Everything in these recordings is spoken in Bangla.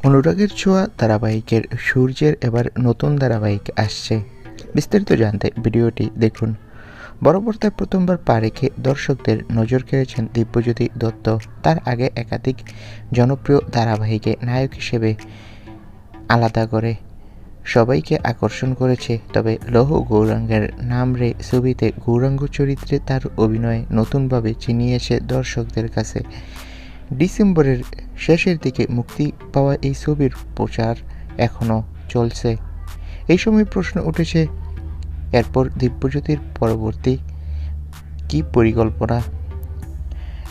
অনুরাগের ছোঁয়া ধারাবাহিকের সূর্যের এবার নতুন ধারাবাহিক আসছে। বিস্তারিত জানতে ভিডিওটি দেখুন। বড় পর্দায় প্রথমবার পা রেখে দর্শকদের নজর কেড়েছেন দিব্যজ্যোতি দত্ত। তার আগে একাধিক জনপ্রিয় ধারাবাহিকে নায়ক হিসেবে আলাদা করে সবাইকে আকর্ষণ করেছে। তবে লৌহ গৌরাঙ্গের নাম রে ছবিতে গৌরাঙ্গ চরিত্রে তার অভিনয় নতুনভাবে চিনিয়েছে দর্শকদের কাছে। ডিসেম্বরের শেষের দিকে মুক্তি পাওয়া এই ছবির প্রচার এখনও চলছে। এই সময় প্রশ্ন উঠেছে, এরপর দিব্যজ্যোতির পরবর্তী কী পরিকল্পনা।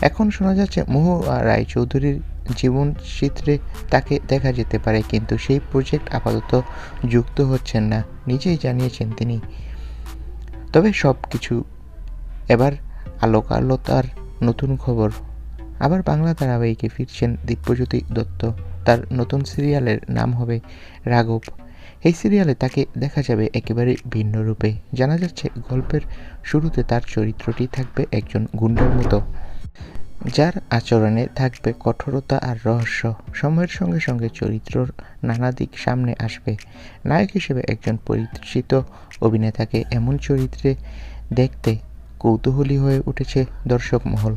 এখন শোনা যাচ্ছে মহুয়া রায়চৌধুরীর জীবনচিত্রে তাকে দেখা যেতে পারে, কিন্তু সেই প্রজেক্ট আপাতত যুক্ত হচ্ছেন না, নিজেই জানিয়েছেন তিনি। তবে সব কিছু এবার আলোকালতার নতুন খবর। আবার বাংলা ধারাবাহিকে ফিরছেন দিব্যজ্যোতি দত্ত। তার নতুন সিরিয়ালের নাম হবে রাঘব। এই সিরিয়ালে তাকে দেখা যাবে একেবারে ভিন্ন রূপে। জানা যাচ্ছে গল্পের শুরুতে তার চরিত্রটি থাকবে একজন গুন্ডার মতো, যার আচরণে থাকবে কঠোরতা আর রহস্য। সময়ের সঙ্গে সঙ্গে চরিত্রর নানা দিক সামনে আসবে। নায়ক হিসেবে একজন পরিচিত অভিনেতাকে এমন চরিত্রে দেখতে কৌতূহলী হয়ে উঠেছে দর্শক মহল।